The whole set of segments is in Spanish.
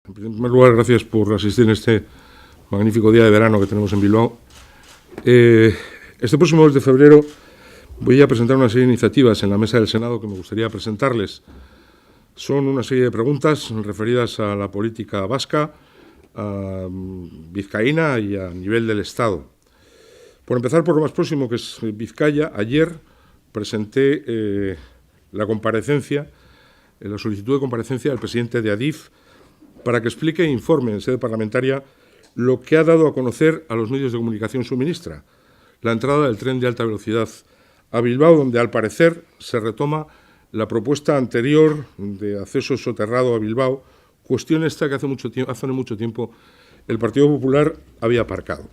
En primer lugar, gracias por asistir en este magnífico día de verano que tenemos en Bilbao. Este próximo mes de febrero voy a presentar una serie de iniciativas en la mesa del Senado que me gustaría presentarles. Son una serie de preguntas referidas a la política vasca, vizcaína y a nivel del Estado. Por empezar por lo más próximo, que es Vizcaya, ayer presenté la solicitud de comparecencia del presidente de Adif para que explique e informe en sede parlamentaria lo que ha dado a conocer a los medios de comunicación su ministra, la entrada del tren de alta velocidad a Bilbao, donde al parecer se retoma la propuesta anterior de acceso soterrado a Bilbao, cuestión esta que hace mucho tiempo el Partido Popular había aparcado.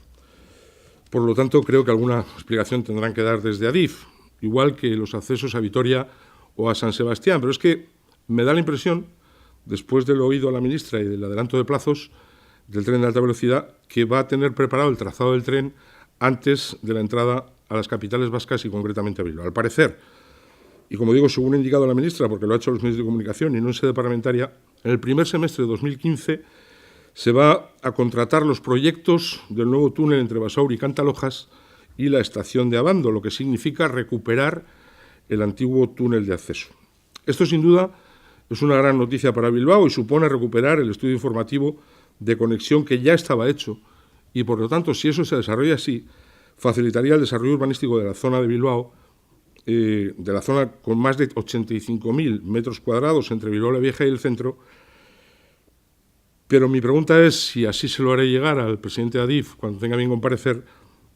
Por lo tanto, creo que alguna explicación tendrán que dar desde Adif, igual que los accesos a Vitoria o a San Sebastián. Pero es que me da la impresión, después de lo oído a la ministra y del adelanto de plazos del tren de alta velocidad, que va a tener preparado el trazado del tren antes de la entrada a las capitales vascas y concretamente a Bilbao. Al parecer, y como digo, según ha indicado la ministra, porque lo ha hecho los medios de comunicación y no en sede parlamentaria, en el primer semestre de 2015 se va a contratar los proyectos del nuevo túnel entre Basauri y Cantalojas y la estación de Abando, lo que significa recuperar el antiguo túnel de acceso. Esto, sin duda, es una gran noticia para Bilbao y supone recuperar el estudio informativo de conexión que ya estaba hecho y, por lo tanto, si eso se desarrolla así, facilitaría el desarrollo urbanístico de la zona de Bilbao, de la zona con más de 85.000 metros cuadrados entre Bilbao la Vieja y el centro. Pero mi pregunta es, si así se lo haré llegar al presidente de Adif cuando tenga bien comparecer,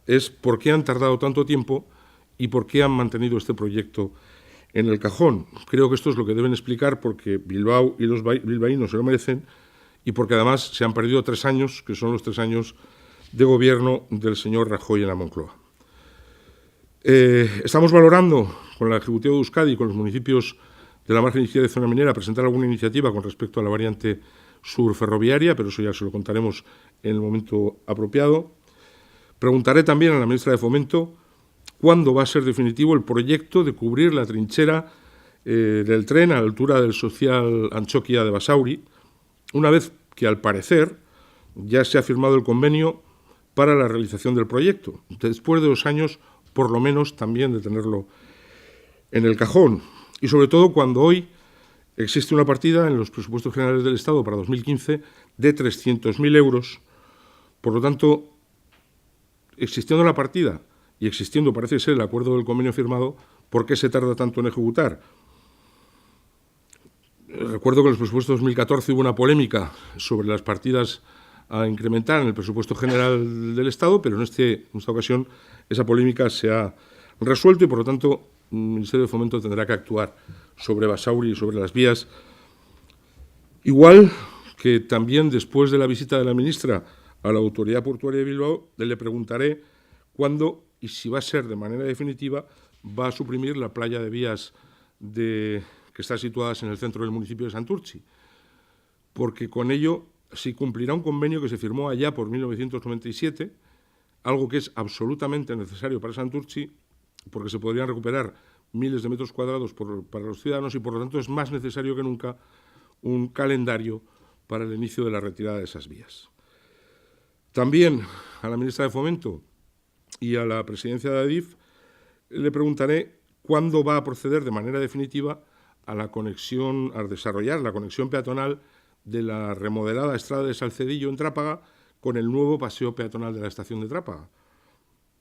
es por qué han tardado tanto tiempo y por qué han mantenido este proyecto en el cajón. Creo que esto es lo que deben explicar, porque Bilbao y los bilbaínos se lo merecen y porque además se han perdido 3 años, que son los 3 años de gobierno del señor Rajoy en la Moncloa. Estamos valorando con la Ejecutiva de Euskadi y con los municipios de la margen izquierda de zona minera presentar alguna iniciativa con respecto a la variante sur ferroviaria, pero eso ya se lo contaremos en el momento apropiado. Preguntaré también a la ministra de Fomento cuándo va a ser definitivo el proyecto de cubrir la trinchera del tren a la altura del social Antxokia de Basauri, una vez que, al parecer, ya se ha firmado el convenio para la realización del proyecto, después de 2 años, por lo menos, también de tenerlo en el cajón. Y sobre todo cuando hoy existe una partida en los presupuestos generales del Estado para 2015 de 300.000 euros. Por lo tanto, existiendo la partida y existiendo, parece ser, el acuerdo del convenio firmado, ¿por qué se tarda tanto en ejecutar? Recuerdo que en los presupuestos de 2014 hubo una polémica sobre las partidas a incrementar en el presupuesto general del Estado, pero en esta ocasión esa polémica se ha resuelto y, por lo tanto, el Ministerio de Fomento tendrá que actuar sobre Basauri y sobre las vías. Igual que también, después de la visita de la ministra a la Autoridad Portuaria de Bilbao, le preguntaré cuándo y si va a ser de manera definitiva, va a suprimir la playa de vías que están situadas en el centro del municipio de Santurtzi, porque con ello se cumplirá un convenio que se firmó allá por 1997, algo que es absolutamente necesario para Santurtzi, porque se podrían recuperar miles de metros cuadrados para los ciudadanos y, por lo tanto, es más necesario que nunca un calendario para el inicio de la retirada de esas vías. También a la ministra de Fomento y a la presidencia de Adif le preguntaré cuándo va a proceder de manera definitiva a desarrollar la conexión peatonal de la remodelada Estrada de Salcedillo en Trápaga con el nuevo paseo peatonal de la estación de Trápaga.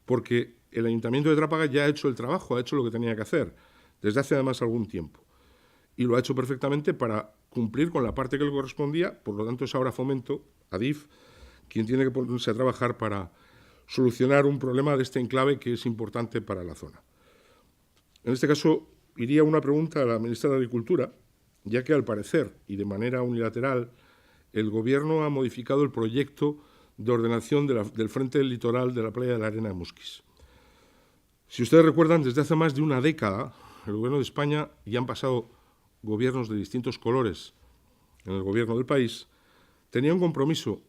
Porque el Ayuntamiento de Trápaga ya ha hecho el trabajo, ha hecho lo que tenía que hacer, desde hace además algún tiempo. Y lo ha hecho perfectamente para cumplir con la parte que le correspondía, por lo tanto es ahora Fomento, Adif, quien tiene que ponerse a trabajar para solucionar un problema de este enclave que es importante para la zona. En este caso, iría una pregunta a la ministra de Agricultura, ya que, al parecer, y de manera unilateral, el Gobierno ha modificado el proyecto de ordenación del frente del litoral de la playa de la Arena de Musquis. Si ustedes recuerdan, desde hace más de una década, el Gobierno de España, y han pasado gobiernos de distintos colores en el Gobierno del país, tenía un compromiso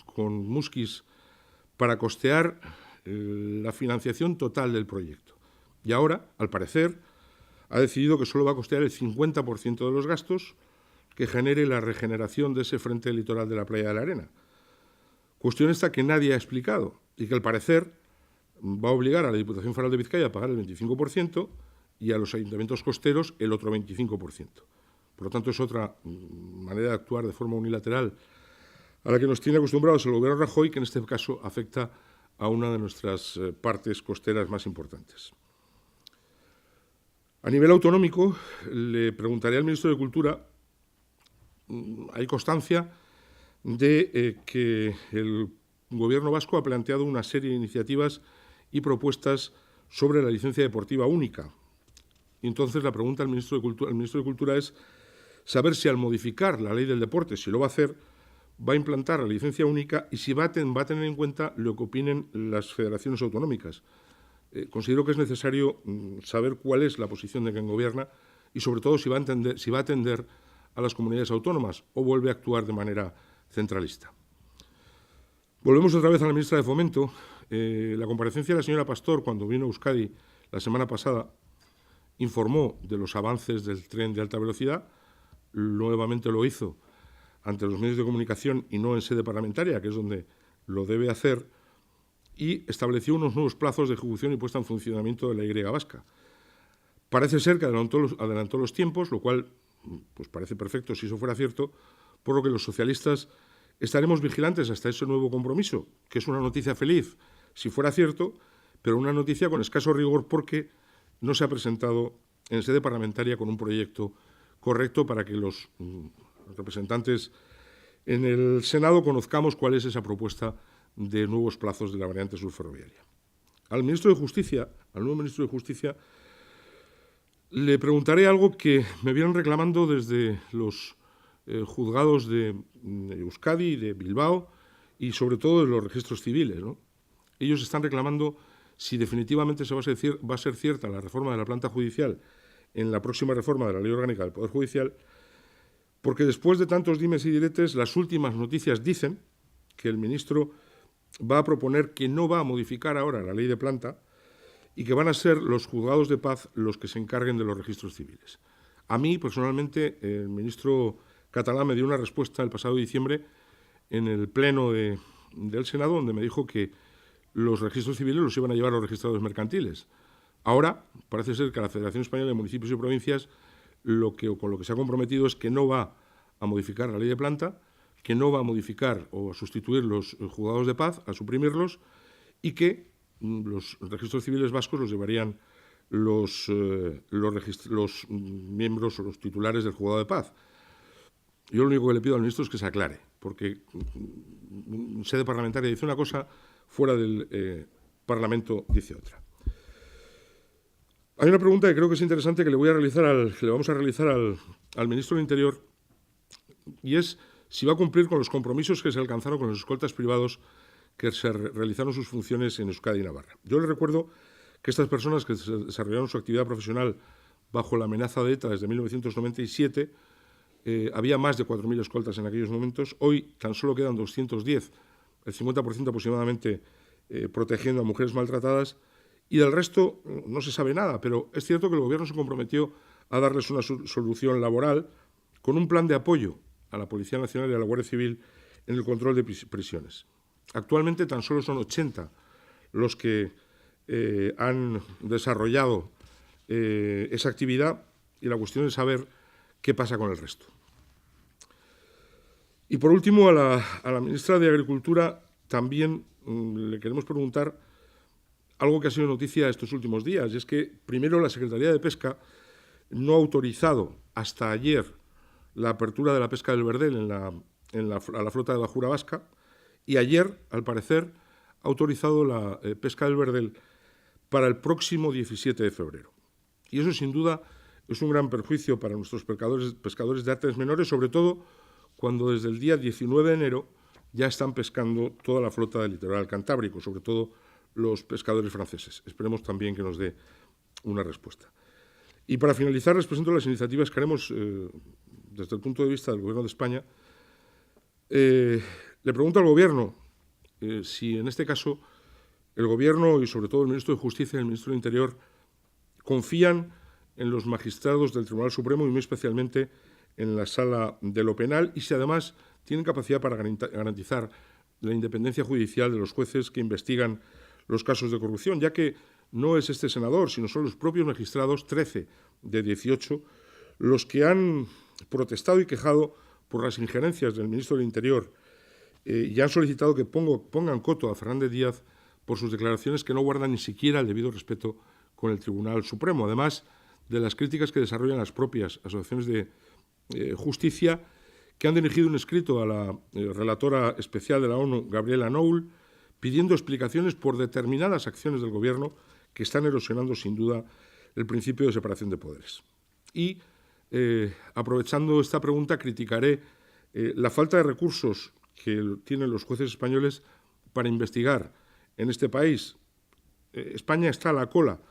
con Musquis para costear la financiación total del proyecto. Y ahora, al parecer, ha decidido que solo va a costear el 50% de los gastos, que genere la regeneración de ese frente litoral de la Playa de la Arena. Cuestión esta que nadie ha explicado y que al parecer va a obligar a la Diputación Foral de Vizcaya a pagar el 25% y a los ayuntamientos costeros el otro 25%. Por lo tanto, es otra manera de actuar de forma unilateral a la que nos tiene acostumbrados el gobierno Rajoy, que en este caso afecta a una de nuestras partes costeras más importantes. A nivel autonómico, le preguntaré al ministro de Cultura, hay constancia de que el Gobierno vasco ha planteado una serie de iniciativas y propuestas sobre la licencia deportiva única. Y entonces la pregunta al ministro de Cultura es saber si al modificar la ley del deporte, si lo va a hacer, va a implantar la licencia única y si va a tener en cuenta lo que opinen las federaciones autonómicas. Considero que es necesario saber cuál es la posición de quien gobierna y, sobre todo, si va a atender a las comunidades autónomas o vuelve a actuar de manera centralista. Volvemos otra vez a la ministra de Fomento. La comparecencia de la señora Pastor, cuando vino a Euskadi la semana pasada, informó de los avances del tren de alta velocidad. Nuevamente lo hizo ante los medios de comunicación y no en sede parlamentaria, que es donde lo debe hacer, y estableció unos nuevos plazos de ejecución y puesta en funcionamiento de la Y vasca. Parece ser que adelantó los tiempos, lo cual pues parece perfecto si eso fuera cierto, por lo que los socialistas estaremos vigilantes hasta ese nuevo compromiso, que es una noticia feliz si fuera cierto, pero una noticia con escaso rigor porque no se ha presentado en sede parlamentaria con un proyecto correcto para que los representantes en el Senado conozcamos cuál es esa propuesta de nuevos plazos de la variante sur ferroviaria. Al nuevo ministro de Justicia, le preguntaré algo que me vienen reclamando desde los juzgados de Euskadi, de Bilbao y sobre todo de los registros civiles, ¿no? Ellos están reclamando si definitivamente va a ser cierta la reforma de la planta judicial en la próxima reforma de la Ley Orgánica del Poder Judicial, porque después de tantos dimes y diretes, las últimas noticias dicen que el ministro va a proponer que no va a modificar ahora la ley de planta y que van a ser los juzgados de paz los que se encarguen de los registros civiles. A mí, personalmente, el ministro catalán me dio una respuesta el pasado diciembre en el pleno del Senado, donde me dijo que los registros civiles los iban a llevar los registradores mercantiles. Ahora, parece ser que la Federación Española de Municipios y Provincias con lo que se ha comprometido es que no va a modificar la ley de planta, que no va a modificar o a sustituir los juzgados de paz, a suprimirlos, y que los registros civiles vascos los llevarían los miembros o los titulares del juzgado de paz. Yo lo único que le pido al ministro es que se aclare, porque en sede parlamentaria dice una cosa, fuera del Parlamento dice otra. Hay una pregunta que creo que es interesante que le vamos a realizar al ministro del Interior, y es si va a cumplir con los compromisos que se alcanzaron con los escoltas privados que se realizaron sus funciones en Euskadi y Navarra. Yo le recuerdo que estas personas que desarrollaron su actividad profesional bajo la amenaza de ETA desde 1997, había más de 4.000 escoltas en aquellos momentos, hoy tan solo quedan 210, el 50% aproximadamente protegiendo a mujeres maltratadas, y del resto no se sabe nada, pero es cierto que el Gobierno se comprometió a darles una solución laboral con un plan de apoyo a la Policía Nacional y a la Guardia Civil en el control de prisiones. Actualmente tan solo son 80 los que han desarrollado esa actividad y la cuestión es saber qué pasa con el resto. Y por último, a la ministra de Agricultura también le queremos preguntar algo que ha sido noticia estos últimos días, y es que primero la Secretaría de Pesca no ha autorizado hasta ayer la apertura de la pesca del verdel a la flota de bajura vasca, y ayer, al parecer, ha autorizado la pesca del verdel para el próximo 17 de febrero. Y eso, sin duda, es un gran perjuicio para nuestros pescadores de artes menores, sobre todo cuando desde el día 19 de enero ya están pescando toda la flota del litoral cantábrico, sobre todo los pescadores franceses. Esperemos también que nos dé una respuesta. Y para finalizar, les presento las iniciativas que haremos desde el punto de vista del Gobierno de España. Le pregunto al Gobierno si en este caso el Gobierno y sobre todo el Ministro de Justicia y el Ministro del Interior confían en los magistrados del Tribunal Supremo y muy especialmente en la sala de lo penal y si además tienen capacidad para garantizar la independencia judicial de los jueces que investigan los casos de corrupción, ya que no es este senador, sino son los propios magistrados, 13 de 18, los que han protestado y quejado por las injerencias del ministro del Interior y han solicitado que pongan coto a Fernández Díaz por sus declaraciones que no guardan ni siquiera el debido respeto con el Tribunal Supremo, además de las críticas que desarrollan las propias asociaciones de justicia, que han dirigido un escrito a la relatora especial de la ONU, Gabriela Noul, pidiendo explicaciones por determinadas acciones del Gobierno que están erosionando, sin duda, el principio de separación de poderes. Y, aprovechando esta pregunta, criticaré la falta de recursos que tienen los jueces españoles para investigar en este país. España está a la cola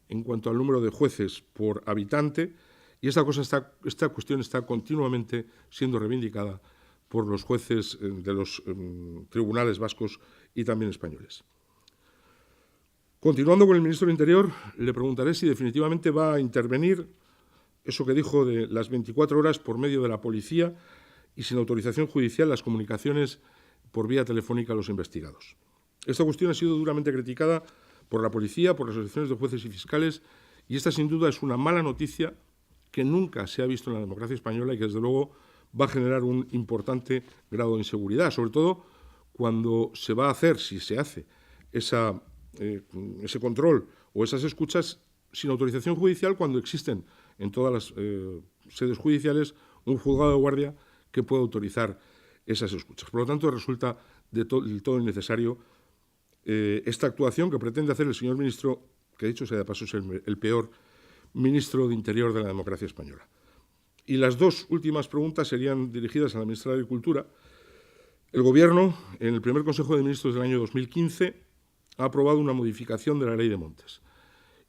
en cuanto al número de jueces por habitante y esta cuestión está continuamente siendo reivindicada por los jueces de los tribunales vascos y también españoles. Continuando con el ministro del Interior, le preguntaré si definitivamente va a intervenir eso que dijo de las 24 horas por medio de la policía y sin autorización judicial las comunicaciones por vía telefónica a los investigados. Esta cuestión ha sido duramente criticada por la policía, por las asociaciones de jueces y fiscales, y esta sin duda es una mala noticia que nunca se ha visto en la democracia española y que desde luego va a generar un importante grado de inseguridad, sobre todo cuando se va a hacer, si se hace, ese control o esas escuchas sin autorización judicial cuando existen en todas las sedes judiciales un juzgado de guardia que pueda autorizar esas escuchas. Por lo tanto, resulta del todo innecesario esta actuación que pretende hacer el señor ministro, que dicho sea de paso es el peor ministro de Interior de la democracia española. Y las dos últimas preguntas serían dirigidas a la ministra de Agricultura. El Gobierno, en el primer Consejo de Ministros del año 2015, ha aprobado una modificación de la Ley de Montes.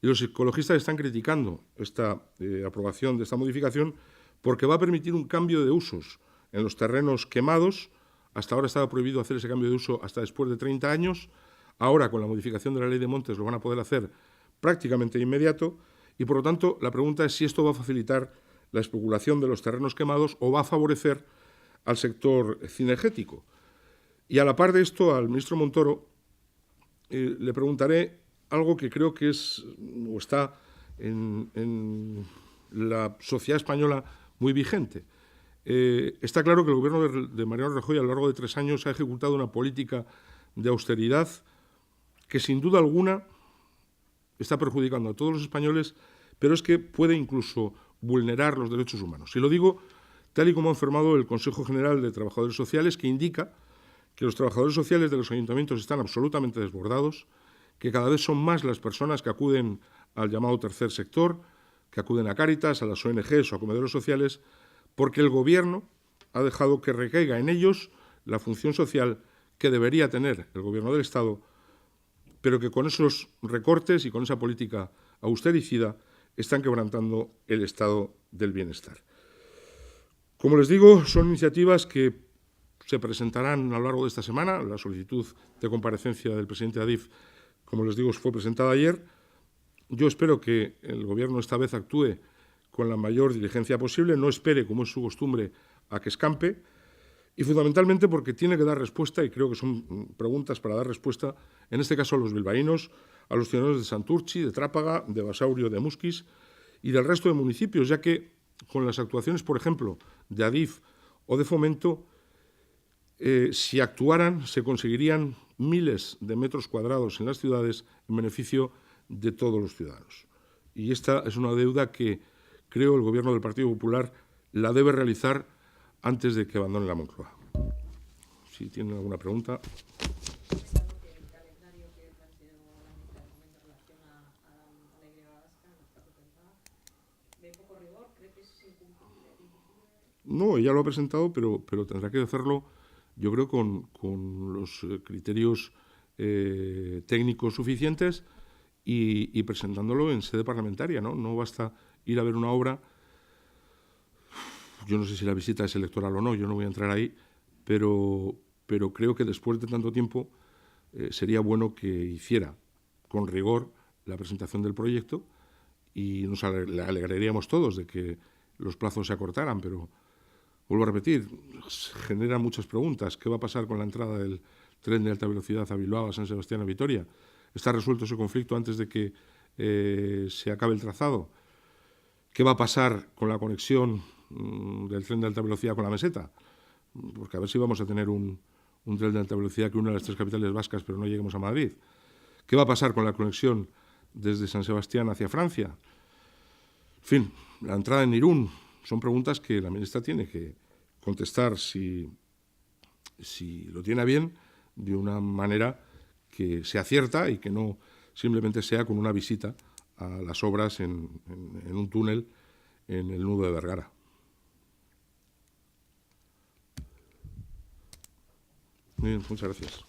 Y los ecologistas están criticando esta aprobación de esta modificación porque va a permitir un cambio de usos en los terrenos quemados. Hasta ahora estaba prohibido hacer ese cambio de uso hasta después de 30 años. Ahora, con la modificación de la Ley de Montes, lo van a poder hacer prácticamente de inmediato. Y, por lo tanto, la pregunta es si esto va a facilitar la especulación de los terrenos quemados o va a favorecer al sector cinegético. Y, a la par de esto, al ministro Montoro le preguntaré algo que creo que es o está en la sociedad española muy vigente. Está claro que el Gobierno de Mariano Rajoy a lo largo de 3 años ha ejecutado una política de austeridad que sin duda alguna está perjudicando a todos los españoles, pero es que puede incluso vulnerar los derechos humanos. Y lo digo tal y como ha informado el Consejo General de Trabajadores Sociales, que indica que los trabajadores sociales de los ayuntamientos están absolutamente desbordados, que cada vez son más las personas que acuden al llamado tercer sector, que acuden a Cáritas, a las ONGs o a comedores sociales, porque el Gobierno ha dejado que recaiga en ellos la función social que debería tener el Gobierno del Estado, pero que con esos recortes y con esa política austericida están quebrantando el estado del bienestar. Como les digo, son iniciativas que se presentarán a lo largo de esta semana. La solicitud de comparecencia del presidente Adif, como les digo, fue presentada ayer. Yo espero que el Gobierno esta vez actúe con la mayor diligencia posible, no espere, como es su costumbre, a que escampe, y fundamentalmente porque tiene que dar respuesta, y creo que son preguntas para dar respuesta, en este caso a los bilbaínos, a los ciudadanos de Santurtzi, de Trápaga, de Basaurio, de Muskiz y del resto de municipios, ya que con las actuaciones, por ejemplo, de Adif o de Fomento, si actuaran, se conseguirían miles de metros cuadrados en las ciudades en beneficio de todos los ciudadanos. Y esta es una deuda que creo el Gobierno del Partido Popular la debe realizar antes de que abandone la Moncloa. Si tienen alguna pregunta. No, ella lo ha presentado, pero tendrá que hacerlo, yo creo, con los criterios técnicos suficientes y presentándolo en sede parlamentaria, ¿no? No basta ir a ver una obra. Yo no sé si la visita es electoral o no, yo no voy a entrar ahí, pero creo que después de tanto tiempo sería bueno que hiciera con rigor la presentación del proyecto y nos alegraríamos todos de que los plazos se acortaran, pero Vuelvo a repetir, genera muchas preguntas. ¿Qué va a pasar con la entrada del tren de alta velocidad a Bilbao, a San Sebastián, a Vitoria? ¿Está resuelto ese conflicto antes de que se acabe el trazado? ¿Qué va a pasar con la conexión del tren de alta velocidad con la meseta? Porque a ver si vamos a tener un tren de alta velocidad que une las 3 capitales vascas, pero no lleguemos a Madrid. ¿Qué va a pasar con la conexión desde San Sebastián hacia Francia? En fin, la entrada en Irún. Son preguntas que la ministra tiene que contestar si lo tiene a bien, de una manera que sea cierta y que no simplemente sea con una visita a las obras en un túnel en el nudo de Vergara. Muy bien, muchas gracias.